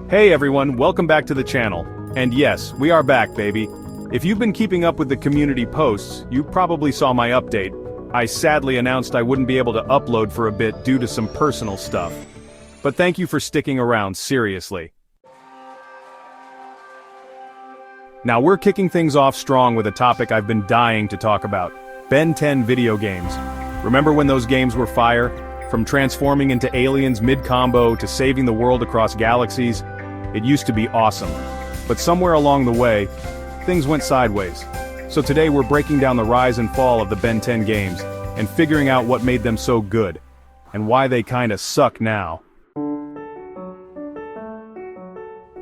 Hey everyone, welcome back to the channel. And yes, we are back, baby. If you've been keeping up with the community posts, you probably saw my update. I sadly announced I wouldn't be able to upload for a bit due to some personal stuff. But thank you for sticking around, seriously. Now we're kicking things off strong with a topic I've been dying to talk about. Ben 10 video games. Remember when those games were fire? From transforming into aliens mid-combo to saving the world across galaxies? It used to be awesome. But somewhere along the way, things went sideways. So today we're breaking down the rise and fall of the Ben 10 games, and figuring out what made them so good, and why they kinda suck now.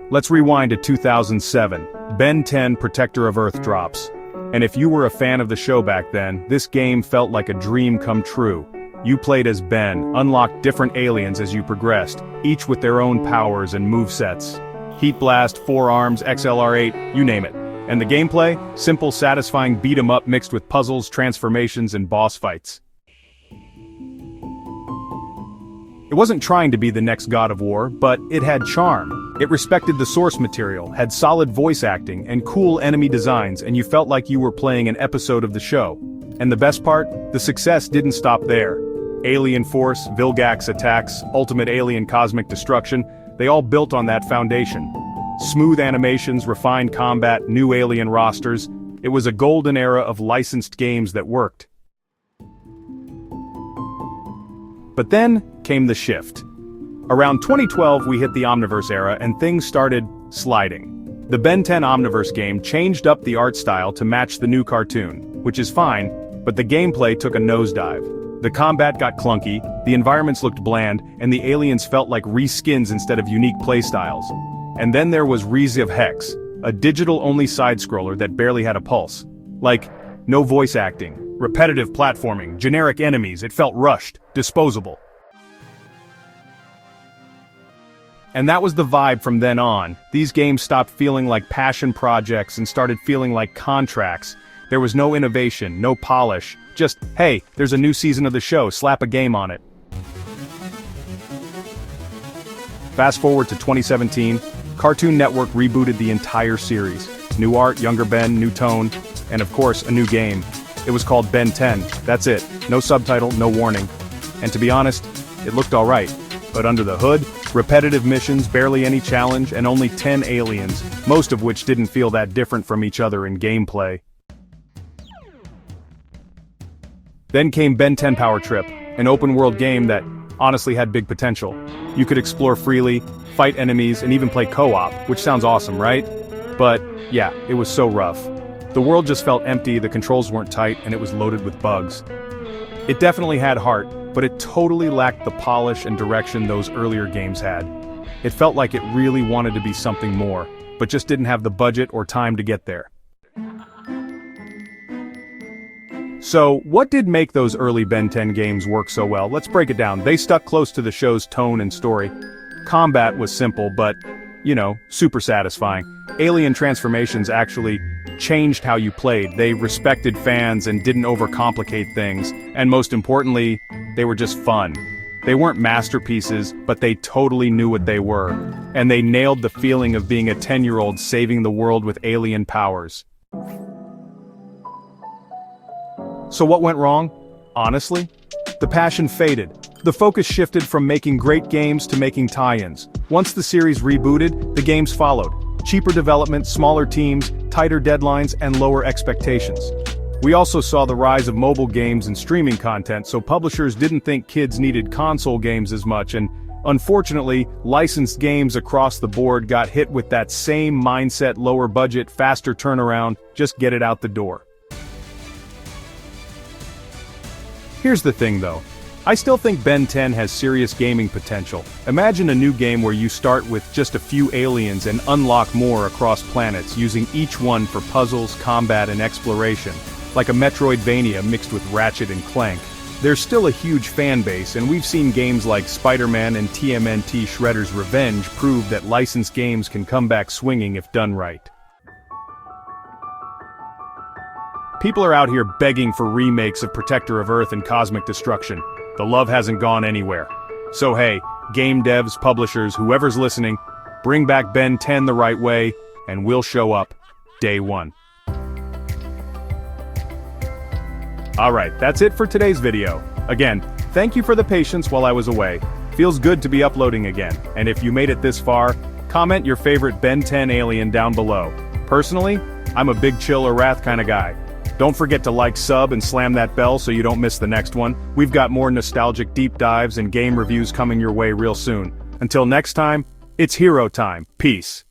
Let's rewind to 2007. Ben 10 Protector of Earth drops. And if you were a fan of the show back then, this game felt like a dream come true. You played as Ben, unlocked different aliens as you progressed, each with their own powers and movesets. Heat Blast, Forearms, XLR8, you name it. And the gameplay? Simple, satisfying beat-em-up mixed with puzzles, transformations, and boss fights. It wasn't trying to be the next God of War, but it had charm. It respected the source material, had solid voice acting, and cool enemy designs, and you felt like you were playing an episode of the show. And the best part? The success didn't stop there. Alien Force, Vilgax attacks, Ultimate Alien Cosmic Destruction, they all built on that foundation. Smooth animations, refined combat, new alien rosters. It was a golden era of licensed games that worked. But then came the shift. Around 2012 we hit the Omniverse era and things started sliding. The Ben 10 Omniverse game changed up the art style to match the new cartoon, which is fine, but the gameplay took a nosedive. The combat got clunky, the environments looked bland, and the aliens felt like reskins instead of unique playstyles. And then there was Rise of Hex, a digital-only side-scroller that barely had a pulse. Like, no voice acting, repetitive platforming, generic enemies, it felt rushed, disposable. And that was the vibe from then on. These games stopped feeling like passion projects and started feeling like contracts. There was no innovation, no polish, just, hey, there's a new season of the show, slap a game on it. Fast forward to 2017, Cartoon Network rebooted the entire series. New art, younger Ben, new tone, and of course, a new game. It was called Ben 10, that's it. No subtitle, no warning. And to be honest, it looked alright. But under the hood, repetitive missions, barely any challenge, and only 10 aliens, most of which didn't feel that different from each other in gameplay. Then came Ben 10 Power Trip, an open-world game that honestly had big potential. You could explore freely, fight enemies, and even play co-op, which sounds awesome, right? But, yeah, it was so rough. The world just felt empty, the controls weren't tight, and it was loaded with bugs. It definitely had heart, but it totally lacked the polish and direction those earlier games had. It felt like it really wanted to be something more, but just didn't have the budget or time to get there. So, what did make those early Ben 10 games work so well? Let's break it down. They stuck close to the show's tone and story. Combat was simple, but, you know, super satisfying. Alien transformations actually changed how you played. They respected fans and didn't overcomplicate things. And most importantly, they were just fun. They weren't masterpieces, but they totally knew what they were. And they nailed the feeling of being a 10-year-old saving the world with alien powers. So what went wrong? Honestly, the passion faded. The focus shifted from making great games to making tie-ins. Once the series rebooted, the games followed. Cheaper development, smaller teams, tighter deadlines, and lower expectations. We also saw the rise of mobile games and streaming content, so publishers didn't think kids needed console games as much, and unfortunately, licensed games across the board got hit with that same mindset, lower budget, faster turnaround, just get it out the door. Here's the thing though. I still think Ben 10 has serious gaming potential. Imagine a new game where you start with just a few aliens and unlock more across planets, using each one for puzzles, combat, and exploration. Like a Metroidvania mixed with Ratchet and Clank. There's still a huge fan base, and we've seen games like Spider-Man and TMNT Shredder's Revenge prove that licensed games can come back swinging if done right. People are out here begging for remakes of Protector of Earth and Cosmic Destruction. The love hasn't gone anywhere. So hey, game devs, publishers, whoever's listening, Bring back Ben 10 the right way, and we'll show up. Day 1. Alright, that's it for today's video. Again, thank you for the patience while I was away. Feels good to be uploading again, and if you made it this far, comment your favorite Ben 10 alien down below. Personally, I'm a big chill or wrath kind of guy. Don't forget to like, sub, and slam that bell so you don't miss the next one. We've got more nostalgic deep dives and game reviews coming your way real soon. Until next time, it's hero time. Peace.